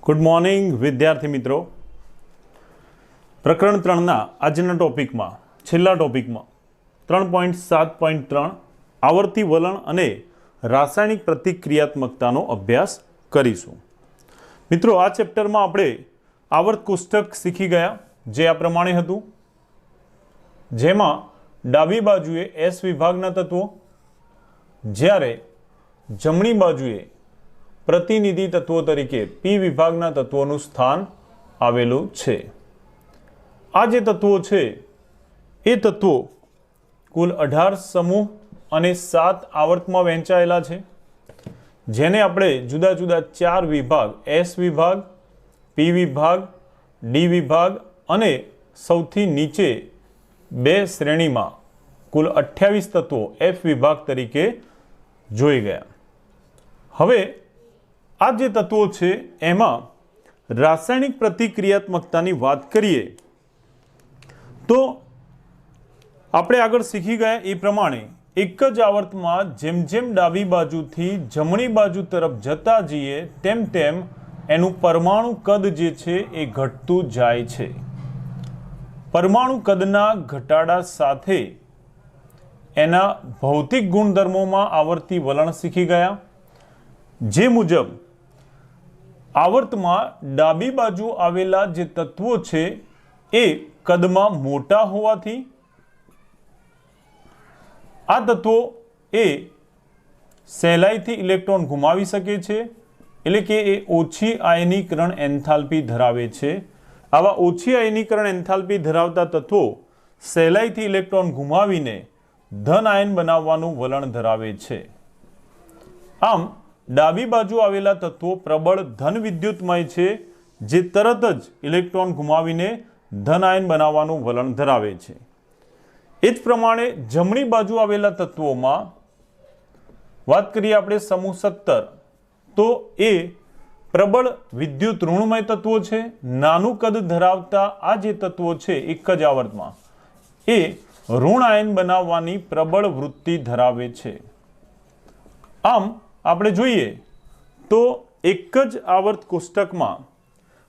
Good morning विद्यार्थी मित्रों। प्रकरण 3 आजना टॉपिक में छेल्ला टॉपिक में 3.7.3 आवर्ती वलण अने रासायनिक प्रतिक्रियात्मकतानो अभ्यास करीशुं। मित्रों, आ चेप्टर में आपणे आवर्त कोष्टक शीखी गया, जे आ प्रमाणे हतुं, जेमां डाबी बाजुए एस विभागना तत्वों, ज्यारे जमणी बाजुए प्रतिनिधि तत्वों तरीके पी विभागना तत्वों स्थान आवेलू छे। आ जे तत्वों छे ए तत्वों कुल 18 समूह अने 7 आवर्त में वहेंचायेला छे, जेने आपणे जुदा जुदा 4 विभाग एस विभाग, पी विभाग, डी विभाग अने सौथी नीचे 2 श्रेणी में कुल 28 तत्वों एफ विभाग तरीके जोई गया। हवे आ जे तत्वों छे एमां रासायनिक प्रतिक्रियात्मकतानी वात करीए तो आपणे आगळ शीखी गया ए प्रमाणे एक ज आवर्तमां जेम जेम डाबी बाजुथी जमणी बाजू तरफ जता जईए तेम तेम एनुं परमाणु कद जे छे ए घटतुं जाय छे। परमाणु कदना घटाडा साथे एना भौतिक गुणधर्मोमां आवर्ती वलण शीखी गया, जे मुजब आवर्तमां डाबी बाजू आवेला जे तत्वों छे ए कदमां मोटा होवाथी आ तत्वों ए सहेलाईथी इलेक्ट्रॉन गुमावी सके छे, એટલે કે એ ઓછી આયનીકરણ એન્થાલ્પી ધરાવે છે। આવા ઓછી આયનીકરણ એન્થાલ્પી ધરાવતા તત્વો સહેલાઈથી ઇલેક્ટ્રોન ગુમાવીને ધન આયન બનાવવાનું વલણ ધરાવે છે। આમ डाबी बाजू आवेला तत्वों प्रबल धन विद्युतमय छे, जे तरत ज इलेक्ट्रॉन गुमावीने धन आयन बनाववानुं वलण धरावे छे। ए ज प्रमाणे जमणी बाजू आवेला तत्वोमां वात करीए आपणे समूह 17 तो ए प्रबल विद्युत ऋणमय तत्वों छे। नानुं कद धरावता आ जे तत्वों छे एक ज आवर्तमां ए ऋण आयन बनाववानी प्रबल वृत्ति धरावे छे। आम આપણે જોઈએ તો એક જ આવર્ત કોષ્ટકમાં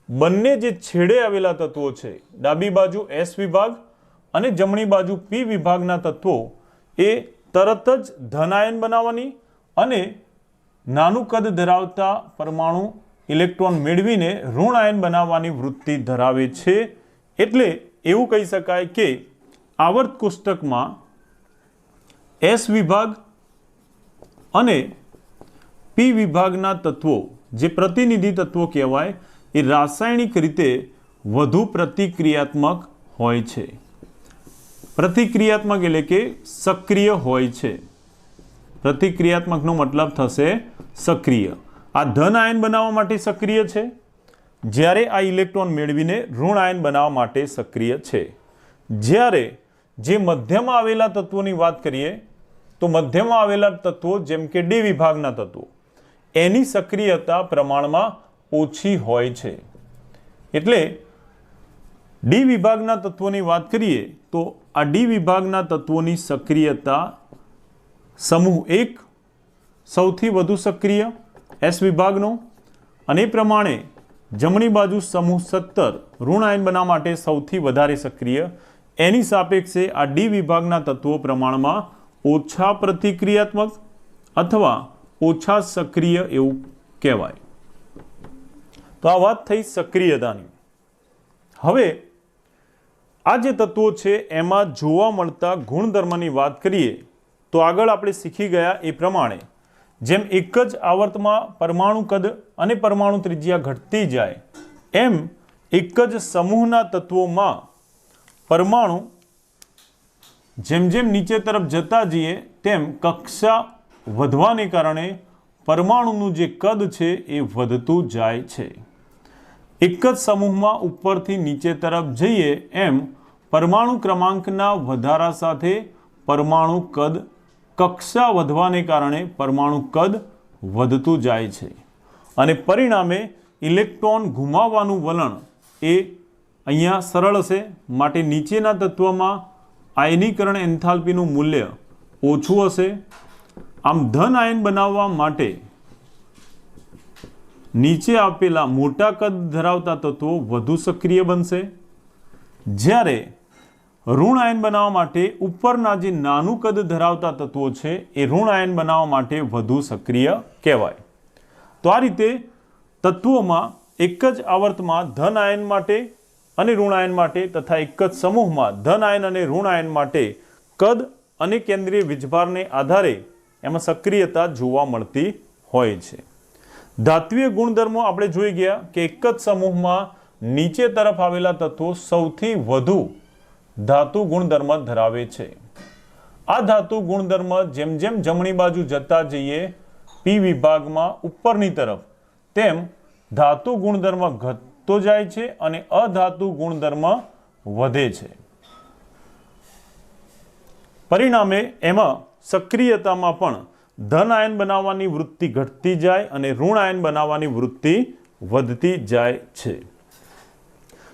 બંને જે છેડે આવેલા તત્વો છે, ડાબી બાજુ એસ વિભાગ અને જમણી બાજુ પી વિભાગના તત્વો એ તરત જ ધનાયન બનાવવાની અને નાનું કદ ધરાવતા પરમાણુ ઇલેક્ટ્રોન મેળવીને ઋણ આયન બનાવવાની વૃત્તિ ધરાવે છે। એટલે એવું કહી શકાય કે આવર્ત કોષ્ટકમાં એસ વિભાગ અને पी विभागना तत्वों जे प्रतिनिधि तत्वों कहेवाय ए रासायणिक रीते वधु प्रतिक्रियात्मक होय छे। प्रतिक्रियात्मक एटले के सक्रिय होय छे। प्रतिक्रियात्मकनो मतलब थशे सक्रिय। आ धन आयन बनाववा माटे सक्रिय छे, ज्यारे आ इलेक्ट्रॉन मेळवीने ऋण आयन बनाववा माटे सक्रिय छे। ज्यारे जे मध्यम आवेला तत्वोनी वात करीए तो मध्यम आवेला तत्वो जेम के डी विभागना तत्वो एनी सक्रियता प्रमाणमां ओછી હોય છે। એટલે ડી વિભાગના તત્વોની વાત કરીએ તો આ ડી વિભાગના તત્વોની સક્રિયતા સમૂહ 1 સૌથી વધુ સક્રિય એસ વિભાગનો અને પ્રમાણે જમણી બાજુ સમૂહ 17 ઋણ આયન બનાવવા માટે સૌથી વધારે સક્રિય, એની સાપેક્ષે આ ડી વિભાગના તત્વો પ્રમાણમાં ઓછા પ્રતિક્રિયાત્મક અથવા ओछा सक्रिय एवं कहेवाय। तो आ वात थई सक्रियतानी। हवे आ जे तत्वो छे एमां जोवा मळता गुणधर्मनी वात करीए तो आगळ आपणे शीखी गया ए प्रमाणे जेम एक ज आवर्तमां परमाणु कद अने परमाणु त्रिज्या घटती जाय एम एक ज समूहना तत्वोमां परमाणु जेम जेम नीचे तरफ जता जईए तेम कक्षा વધવાને કારણે પરમાણુનું જે કદ છે એ વધતું જાય છે। એક જ સમૂહમાં ઉપરથી નીચે તરફ જઈએ એમ પરમાણુ ક્રમાંકના વધારા સાથે પરમાણુ કદ કક્ષા વધવાને કારણે પરમાણુ કદ વધતું જાય છે અને પરિણામે ઇલેક્ટ્રોન ગુમાવવાનું વલણ એ અહીંયા સરળ હશે। માટે નીચેના તત્વમાં આયનીકરણ એન્થાલ્પીનું મૂલ્ય ઓછું હશે। આમ ધન આયન બનાવવા માટે નીચે આપેલા મોટા કદ ધરાવતા તત્વો વધુ સક્રિય બનશે, જ્યારે ઋણ આયન બનાવવા માટે ઉપરના જે નાનું કદ ધરાવતા તત્વો છે એ ઋણ આયન બનાવવા માટે વધુ સક્રિય કહેવાય. તો આ રીતે તત્વોમાં એક જ આવર્તમાં ધન આયન માટે અને ઋણ આયન માટે તથા એક જ સમૂહમાં ધન આયન અને ઋણ આયન માટે કદ અને કેન્દ્રીય વીજભારને આધારે એમાં સક્રિયતા જોવા મળતી હોય છે. ધાત્વીય ગુણધર્મો આપણે જોઈ ગયા કે એક જ સમૂહમાં નીચે તરફ આવેલા તત્વો સૌથી વધુ ધાતુ ગુણધર્મ ધરાવે છે. આ ધાતુ ગુણધર્મ જેમ જેમ જમણી બાજુ જતા જઈએ પી વિભાગમાં ઉપરની તરફ, તેમ ધાતુ ગુણધર્મ ઘટતો જાય છે અને અધાતુ ગુણધર્મ વધે છે. પરિણામે એમાં સક્રિયતામાં પણ ધન આયન બનાવવાની વૃત્તિ ઘટતી જાય અને ઋણ આયન બનાવવાની વૃત્તિ વધતી જાય છે.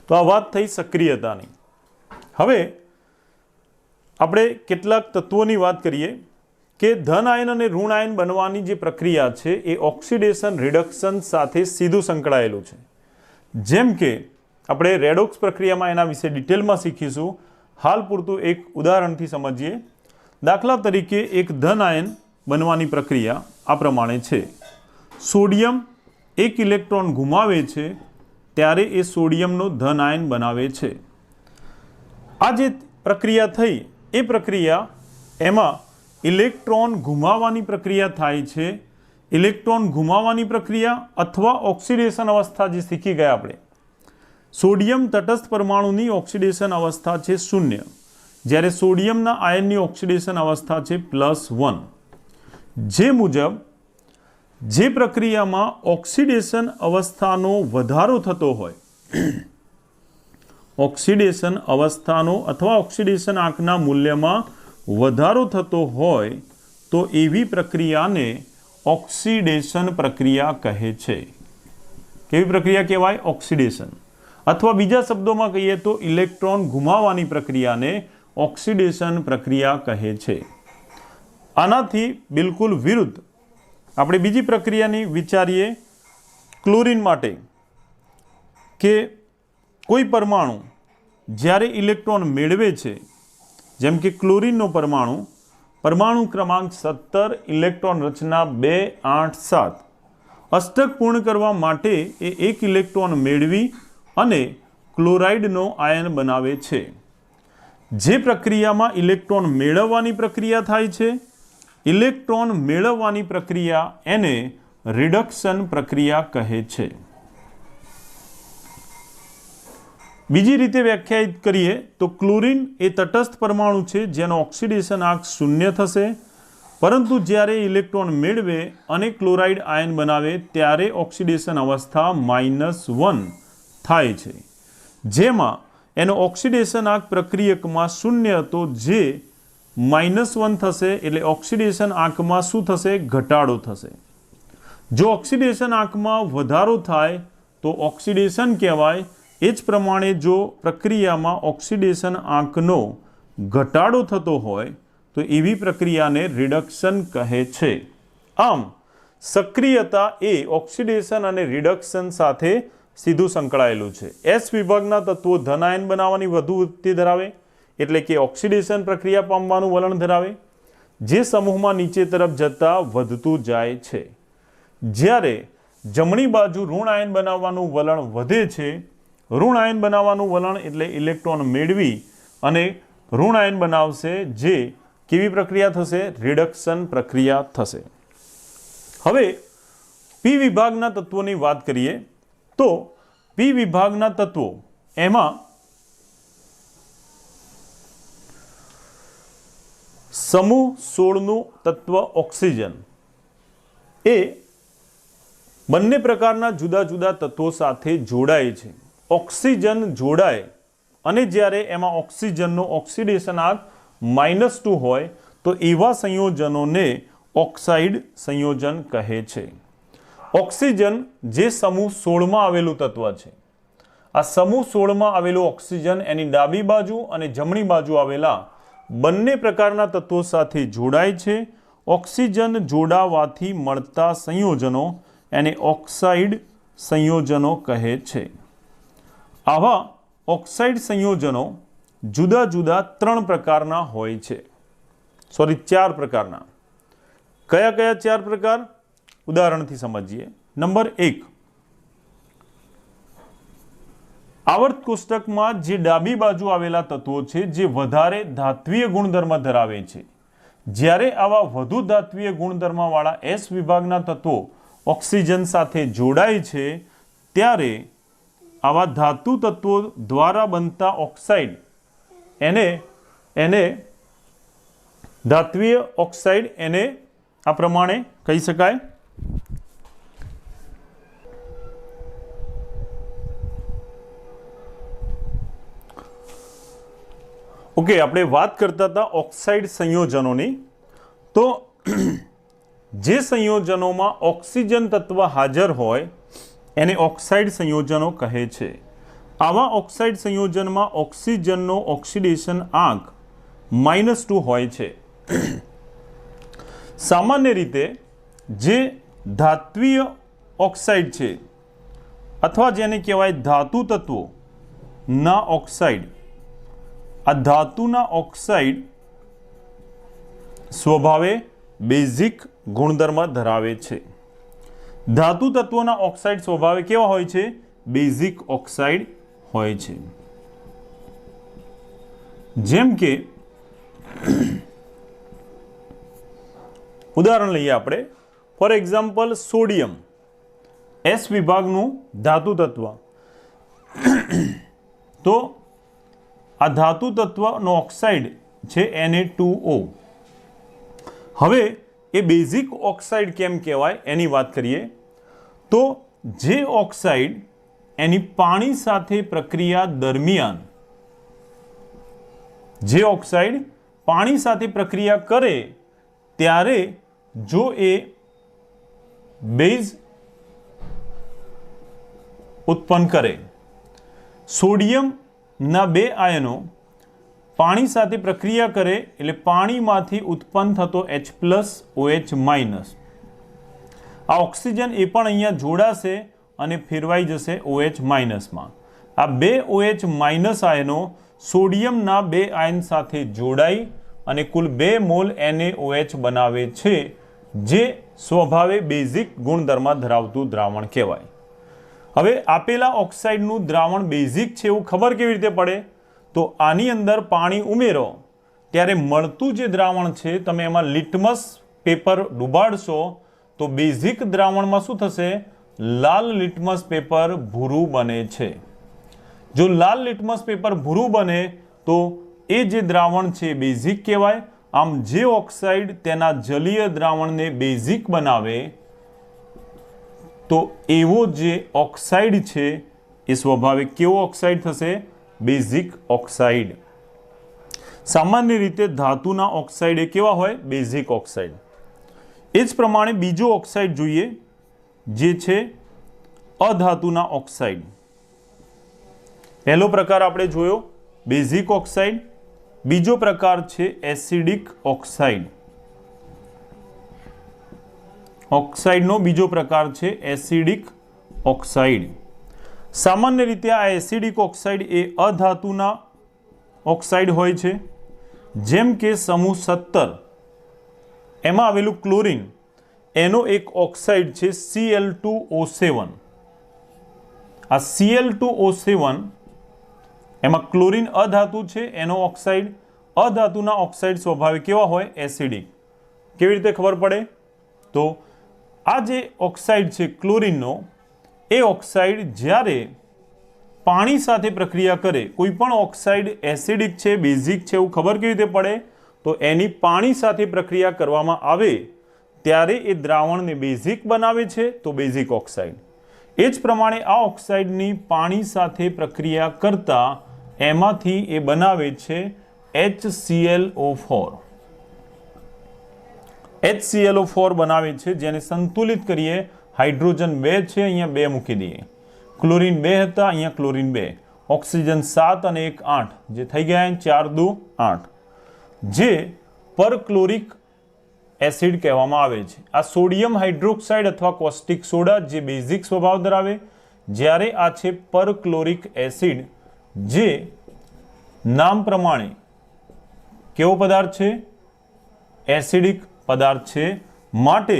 તો આ વાત થઈ સક્રિયતાની. હવે આપણે કેટલાક તત્વોની વાત કરીએ કે ધન આયન અને ઋણ આયન બનવાની જે પ્રક્રિયા છે એ ઓક્સિડેશન રિડક્શન સાથે સીધું સંકળાયેલું છે. જેમ કે આપણે રેડોક્સ પ્રક્રિયામાં એના વિશે ડિટેલમાં શીખીશું. હાલ પૂરતું એક ઉદાહરણથી સમજીએ. દાખલા તરીકે એક ધન આયન બનવાની પ્રક્રિયા આ પ્રમાણે છે. સોડિયમ એક ઇલેક્ટ્રોન ગુમાવે છે ત્યારે એ સોડિયમનો ધન આયન બનાવે છે. આ જે પ્રક્રિયા થઈ એ પ્રક્રિયા એમાં ઇલેક્ટ્રોન ગુમાવવાની પ્રક્રિયા થાય છે. ઇલેક્ટ્રોન ગુમાવવાની પ્રક્રિયા અથવા ઓક્સિડેશન અવસ્થા જે શીખી ગયા આપણે. સોડિયમ તટસ્થ પરમાણુની ઓક્સિડેશન અવસ્થા છે 0, જ્યારે સોડિયમના આયનની ઓક્સિડેશન અવસ્થા છે +1. જે મુજબ જે પ્રક્રિયામાં ઓક્સિડેશન અવસ્થાનો વધારો થતો હોય, ઓક્સિડેશન અવસ્થાનો અથવા ઓક્સિડેશન આંકના મૂલ્યમાં વધારો થતો હોય તો એવી પ્રક્રિયાને ઓક્સિડેશન પ્રક્રિયા કહે છે. કેવી પ્રક્રિયા કહેવાય? ઓક્સિડેશન. અથવા બીજા શબ્દોમાં કહીએ તો ઇલેક્ટ્રોન ગુમાવવાની પ્રક્રિયાને ઓક્સિડેશન પ્રક્રિયા કહે છે. આનાથી બિલકુલ વિરુદ્ધ આપણે બીજી પ્રક્રિયાની વિચારીએ ક્લોરીન માટે, કે કોઈ પરમાણુ જ્યારે ઇલેક્ટ્રોન મેળવે છે, જેમ કે ક્લોરીનનો પરમાણુ ક્રમાંક 17, ઇલેક્ટ્રોન રચના 2, 8, 7, અષ્ટક પૂર્ણ કરવા માટે એ એક ઇલેક્ટ્રોન મેળવી અને ક્લોરાઇડનો આયન બનાવે છે. જે પ્રક્રિયામાં ઇલેક્ટ્રોન મેળવવાની પ્રક્રિયા થાય છે, ઇલેક્ટ્રોન મેળવવાની પ્રક્રિયા એને રિડક્શન પ્રક્રિયા કહે છે. બીજી રીતે વ્યાખ્યાયિત કરીએ તો ક્લોરીન એ તટસ્થ પરમાણુ છે જેનો ઓક્સિડેશન આંક 0 થશે, પરંતુ જ્યારે ઇલેક્ટ્રોન મેળવે અને ક્લોરાઇડ આયન બનાવે ત્યારે ઓક્સિડેશન અવસ્થા -1 થાય છે, જેમાં એનો ઓક્સિડેશન આંક પ્રક્રિયકમાં 0 હતો જે -1 થશે. એટલે ઓક્સિડેશન આંકમાં શું થશે? ઘટાડો થશે. જો ઓક્સિડેશન આંકમાં વધારો થાય તો ઓક્સિડેશન કહેવાય. એ જ પ્રમાણે જો પ્રક્રિયામાં ઓક્સિડેશન આંકનો ઘટાડો થતો હોય તો એવી પ્રક્રિયાને રિડક્શન કહે છે. આમ સક્રિયતા એ ઓક્સિડેશન અને રિડક્શન સાથે સીધું સંકળાયેલું છે. એસ વિભાગના તત્વો ધન આયન બનાવવાની વધુ વૃત્તિ ધરાવે, એટલે કે ઓક્સિડેશન પ્રક્રિયા પામવાનું વલણ ધરાવે, જે સમૂહમાં નીચે તરફ જતા વધતું જાય છે. જ્યારે જમણી બાજુ ઋણ આયન બનાવવાનું વલણ વધે છે. ઋણ આયન બનાવવાનું વલણ એટલે ઇલેક્ટ્રોન મેળવી અને ઋણ આયન બનાવશે, જે કેવી પ્રક્રિયા થશે? રિડક્શન પ્રક્રિયા થશે. હવે પી વિભાગના તત્વોની વાત કરીએ તો પી વિભાગના તત્વો એમાં સમૂહ 16નું તત્વ ઓક્સિજન એ બંને પ્રકારના જુદા જુદા તત્વો સાથે જોડાય છે. ઓક્સિજન જોડાય અને જ્યારે એમાં ઓક્સિજનનો ઓક્સિડેશન આંક -2 હોય તો એવા સંયોજનોને ઓક્સાઇડ સંયોજન કહે છે. ઓક્સિજન જે સમૂહ 16માં આવેલું તત્વ છે, આ સમૂહ 16માં આવેલું ઓક્સિજન એની ડાબી બાજુ અને જમણી બાજુ આવેલા બંને પ્રકારના તત્વો સાથે જોડાય છે. ઓક્સિજન જોડાવાથી મળતા સંયોજનો એને ઓક્સાઇડ સંયોજનો કહે છે। આવા ઓક્સાઇડ સંયોજનો જુદા જુદા 3 પ્રકારના હોય છે, સોરી 4 પ્રકારના। કયા કયા 4 પ્રકાર? ઉદાહરણથી સમજીએ। નંબર 1, આવર્ત કોષ્ટકમાં જે ડાબી બાજુ આવેલા તત્વો છે જે વધારે ધાત્વીય ગુણધર્મ ધરાવે છે, જ્યારે આવા વધુ ધાત્વીય ગુણધર્મવાળા S વિભાગના તત્વો ઓક્સિજન સાથે જોડાય છે ત્યારે આવા ધાતુ તત્વો દ્વારા બનતા ઓક્સાઇડ એને ધાત્વીય ઓક્સાઇડ એને આ પ્રમાણે કહી શકાય। ઓકે, આપણે વાત કરતા હતા ઓક્સાઇડ સંયોજનોની। તો જે સંયોજનોમાં ઓક્સિજન તત્વ હાજર હોય એને ઓક્સાઇડ સંયોજનો કહે છે। આવા ઓક્સાઇડ સંયોજનમાં ઓક્સિજનનો ઓક્સિડેશન આંક -2 હોય છે। સામાન્ય રીતે જે ધાત્વીય ઓક્સાઇડ છે અથવા જેને કહેવાય ધાતુ તત્વો ના ઓક્સાઇડ, આ ધાતુના ઓક્સાઇડ સ્વભાવે બેઝિક ગુણધર્મ ધરાવે છે। ધાતુ તત્વોના ઓક્સાઇડ સ્વભાવે કેવા હોય છે? બેઝિક ઓક્સાઇડ હોય છે। જેમ કે ઉદાહરણ લઈએ આપણે, ફોર એક્ઝામ્પલ સોડિયમ S વિભાગનું ધાતુ તત્વ। તો આ ધાતુ તત્વનો ઓક્સાઇડ છે Na2O। હવે એ બેઝિક ઓક્સાઇડ કેમ કહેવાય એની વાત કરીએ તો જે ઓક્સાઇડ એની પાણી સાથે પ્રક્રિયા દરમિયાન પ્રક્રિયા કરે ત્યારે જો એ બેઝ ઉત્પન્ન કરે, સોડિયમના 2 આયનો પાણી સાથે પ્રક્રિયા કરે એટલે પાણીમાંથી ઉત્પન્ન થતો H+OH-, આ ઓક્સિજન એ પણ અહીંયા જોડાશે અને ફેરવાઈ જશે OH- માં। આ 2 OH- આયનો સોડિયમના 2 આયન સાથે જોડાઈ અને કુલ 2 મોલ NaOH બનાવે છે, જે સ્વભાવે બેઝિક ગુણધર્મ ધરાવતું દ્રાવણ કહેવાય। હવે આપેલા ઓક્સાઇડનું દ્રાવણ બેઝિક છે એવું ખબર કેવી રીતે પડે? તો આની અંદર પાણી ઉમેરો ત્યારે મળતું જે દ્રાવણ છે તમે એમાં લિટમસ પેપર ડુબાડશો તો બેઝિક દ્રાવણમાં શું થશે? લાલ લિટમસ પેપર ભૂરું બને છે। જો લાલ લિટમસ પેપર ભૂરું બને તો એ જે દ્રાવણ છે બેઝિક કહેવાય। આમ જે ઓક્સાઇડ તેના જલીય દ્રાવણને બેઝિક બનાવે તો એવો જે ઓક્સાઇડ છે એ સ્વભાવે કેવો ઓક્સાઇડ થશે? Basic oxide. સામાન્ય રીતે ધાતુના ઓક્સાઇડ એ કેવા હોય? Basic oxide. એ જ પ્રમાણે બીજો ઓક્સાઇડ જોઈએ જે છે અધાતુના ઓક્સાઇડ। પહેલો પ્રકાર આપણે જોયો બેઝિક ઓક્સાઇડ, બીજો પ્રકાર છે એસિડિક ઓક્સાઇડ। ઓક્સાઇડનો બીજો પ્રકાર છે એસિડિક ઓક્સાઇડ। સામાન્ય રીતે આ એસિડિક ઓક્સાઇડ એ અધાતુના ઓક્સાઇડ હોય છે, જેમ કે સમૂહ 17 એમાં આવેલું ક્લોરીન એનો એક ઓક્સાઇડ છે Cl2O7। આ Cl2O7 એમાં ક્લોરીન અધાતુ છે, એનો ઓક્સાઇડ। અધાતુના ઓક્સાઇડ સ્વભાવે કેવા હોય? એસિડિક। કેવી રીતે ખબર પડે? તો આ જે ઓક્સાઇડ છે ક્લોરીનનો એ ઓક્સાઇડ જ્યારે પાણી સાથે પ્રક્રિયા કરે, કોઈ પણ ઓક્સાઇડ એસિડિક છે બેઝિક છે એવું ખબર કેવી રીતે પડે? તો એની પાણી સાથે પ્રક્રિયા કરવામાં આવે ત્યારે એ દ્રાવણને બેઝિક બનાવે છે તો બેઝિક ઓક્સાઇડ। એ જ પ્રમાણે આ ઓક્સાઇડની પાણી સાથે પ્રક્રિયા કરતા એમાંથી એ બનાવે છે HClO4। HClO4 બનાવે છે, જેને સંતુલિત કરીએ હાઇડ્રોજન 2 છે, અહીંયા 2 મૂકી દઈએ, ક્લોરીન 2 હતા, અહીંયા ક્લોરીન 2, ઓક્સિજન 7 અને 1 8, જે થઈ ગયા 4 2 8, જે પરક્લોરિક એસિડ કહેવામાં આવે છે। આ સોડિયમ હાઇડ્રોક્સાઇડ અથવા કોસ્ટિક સોડા જે બેઝિક સ્વભાવ ધરાવે, જ્યારે આ છે પરક્લોરિક એસિડ જે નામ પ્રમાણે કેવો પદાર્થ છે? એસિડિક પદાર્થ છે। માટે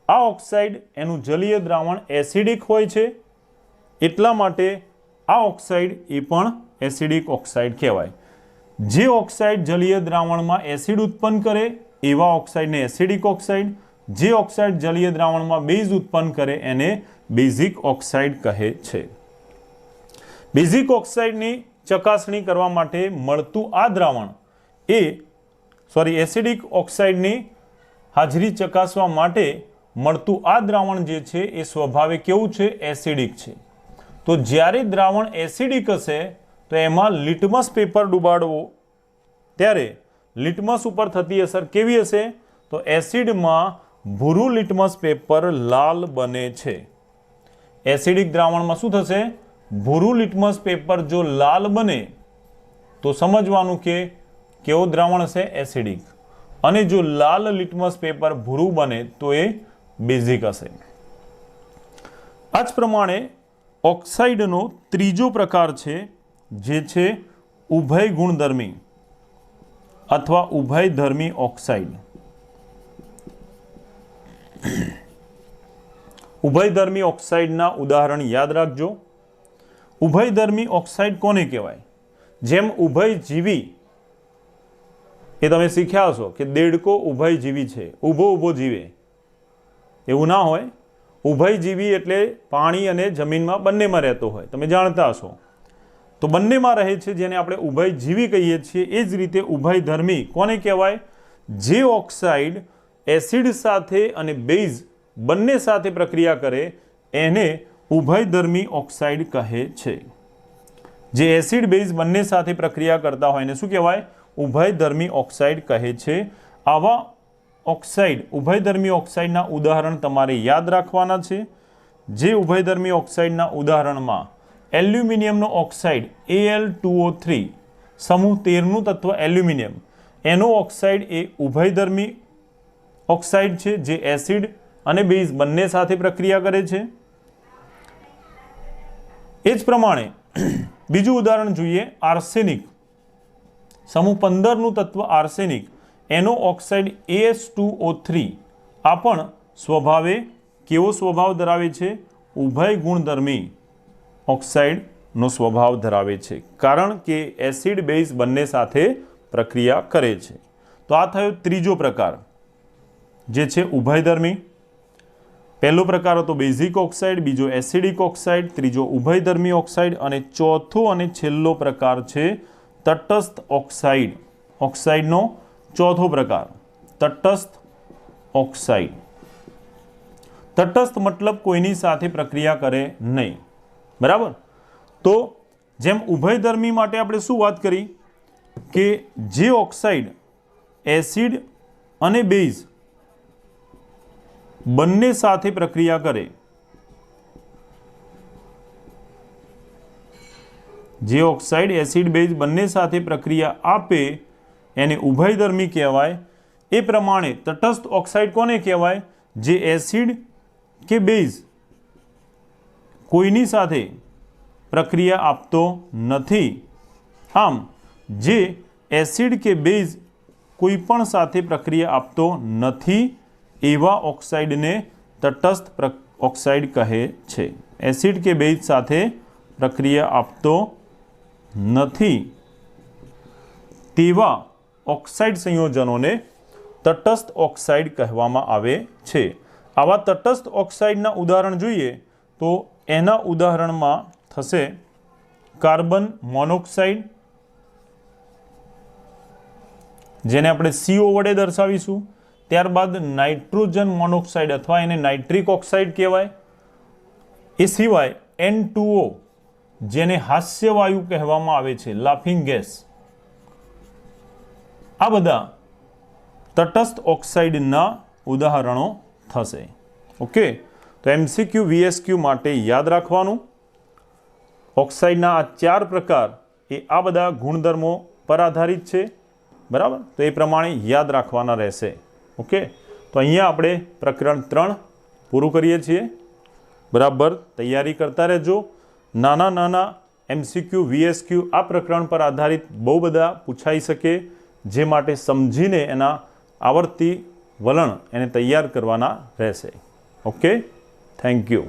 આ ઓક્સાઇડ એનું જલીય દ્રાવણ એસિડિક હોય છે, એટલા માટે આ ઓક્સાઇડ એ પણ એસિડિક ઓક્સાઇડ કહેવાય। જે ઓક્સાઇડ જલીય દ્રાવણમાં એસિડ ઉત્પન્ન કરે એવા ઓક્સાઇડને એસિડિક ઓક્સાઇડ, જે ઓક્સાઇડ જલીય દ્રાવણમાં બેઝ ઉત્પન્ન કરે એને બેઝિક ઓક્સાઇડ કહે છે। બેઝિક ઓક્સાઇડની ચકાસણી કરવા માટે મળતું આ દ્રાવણ એસિડિક ઓક્સાઇડની હાજરી ચકાસવા માટે મળતું આ દ્રાવણ જે છે એ સ્વભાવે કેવું છે? એસિડિક છે। તો જ્યારે દ્રાવણ એસિડિક હશે તો એમાં લિટમસ પેપર ડુબાડવો, ત્યારે લિટમસ ઉપર થતી અસર કેવી હશે? તો એસિડમાં ભૂરું લિટમસ પેપર લાલ બને છે। એસિડિક દ્રાવણમાં શું થશે? ભૂરું લિટમસ પેપર જો લાલ બને તો સમજવાનું કે કેવો દ્રાવણ હશે? એસિડિક। અને જો લાલ લિટમસ પેપર ભૂરું બને તો એ બેઝિક હશે। આ જ પ્રમાણે ઓક્સાઇડનો ત્રીજો પ્રકાર છે જે છે ઉભય ગુણધર્મી અથવા ઉભયધર્મી ઓક્સાઇડ। ઉભયધર્મી ઓક્સાઇડના ઉદાહરણ યાદ રાખજો। ઉભયધર્મી ઓક્સાઇડ કોને કહેવાય? જેમ ઉભયજીવી એ તમે શીખ્યા હશો કે દેડકો ઉભયજીવી છે, ઊભો ઊભો જીવે, એવું ના હોય। ઉભયજીવી એટલે પાણી અને જમીનમાં બંનેમાં રહેતો હોય, તમે જાણતા હશો। તો બંનેમાં રહે છે જેને આપણે ઉભયજીવી કહીએ છીએ। એ જ રીતે ઉભયધર્મી કોને કહેવાય? જે ઓક્સાઇડ એસિડ સાથે અને બેઝ બંને સાથે પ્રક્રિયા કરે એને ઉભયધર્મી ઓક્સાઇડ કહે છે। જે એસિડ બેઝ બંને સાથે પ્રક્રિયા કરતા હોય એને શું કહેવાય? ઉભયધર્મી ઓક્સાઇડ કહે છે। આવા ઓક્સાઇડ ઉભયધર્મી ઓક્સાઇડના ઉદાહરણ તમારે યાદ રાખવાના છે। જે ઉભયધર્મી ઓક્સાઇડના ઉદાહરણમાં એલ્યુમિનિયમનો ઓક્સાઇડ Al2O3 સમૂહ 13નું તત્વ એલ્યુમિનિયમ, એનો ઓક્સાઇડ એ ઉભયધર્મી ઓક્સાઇડ છે જે એસિડ અને બેઝ બંને સાથે પ્રક્રિયા કરે છે। એ જ પ્રમાણે બીજું ઉદાહરણ જોઈએ, આર્સેનિક સમૂહ 15નું તત્વ આર્સેનિક, એનો ઓક્સાઇડ AS2O3 આ પણ સ્વભાવે કેવો સ્વભાવ ધરાવે છે? ઉભય ગુણધર્મી ઓક્સાઇડનો સ્વભાવ ધરાવે છે, કારણ કે એસિડ બેઝ બંને સાથે પ્રક્રિયા કરે છે। તો આ થયો ત્રીજો પ્રકાર જે છે ઉભયધર્મી। પહેલો પ્રકાર હતો બેઝિક ઓક્સાઇડ, બીજો એસિડિક ઓક્સાઇડ, ત્રીજો ઉભયધર્મી ઓક્સાઇડ અને ચોથો અને છેલ્લો પ્રકાર છે તટસ્થ ઓક્સાઇડ। ઓક્સાઇડનો ચોથો પ્રકાર તટસ્થ ઓક્સાઇડ। તટસ્થ મતલબ કોઈની સાથે પ્રક્રિયા કરે નહીં, બરાબર। તો જેમ ઉભયધર્મી માટે આપણે શું વાત કરી કે જે ઓક્સાઇડ એસિડ અને બેઝ બંને સાથે પ્રક્રિયા કરે, જે ઓક્સાઇડ એસિડ બેઝ બંને સાથે પ્રક્રિયા આપે એને ઉભયધર્મી કહેવાય। એ પ્રમાણે તટસ્થ ઓક્સાઇડ કોને કહેવાય? જે એસિડ કે બેઝ કોઈની સાથે પ્રક્રિયા આપતો નથી। આમ જે એસિડ કે બેઝ કોઈ પણ સાથે પ્રક્રિયા આપતો નથી એવા ઓક્સાઇડને તટસ્થ ઓક્સાઇડ કહે છે। એસિડ કે બેઝ સાથે પ્રક્રિયા આપતો નથી તેવા ઓક્સાઇડ સંયોજનોને તટસ્થ ઓક્સાઇડ કહેવામાં આવે છે। આવા તટસ્થ ઓક્સાઇડના ઉદાહરણ જોઈએ તો એના ઉદાહરણમાં થશે કાર્બન મોનોક્સાઇડ, જેને આપણે CO વડે દર્શાવીશું। ત્યારબાદ નાઇટ્રોજન મોનોક્સાઇડ અથવા એને નાઇટ્રિક ઓક્સાઇડ કહેવાય। એ સિવાય N2O જેને હાસ્યવાયુ કહેવામાં આવે છે, લાફિંગ ગેસ। આ બધા તટસ્થ ઓક્સાઇડના ઉદાહરણો થશે। ઓકે, તો MCQ VSQ માટે યાદ રાખવાનું ઓક્સાઇડના આ 4 પ્રકાર એ આ બધા ગુણધર્મો પર આધારિત છે, બરાબર। તો એ પ્રમાણે યાદ રાખવાના રહેશે। ઓકે, તો અહીંયા આપણે પ્રકરણ 3 પૂરું કરીએ છીએ. બરાબર તૈયારી કરતા રહેજો. નાના નાના MCQ VSQ આ પ્રકરણ પર આધારિત બહુ બધા પૂછાઈ શકે, જે માટે સમજીને એના આવર્તી વલણ એને તૈયાર કરવાના રહેશે. Okay, thank you.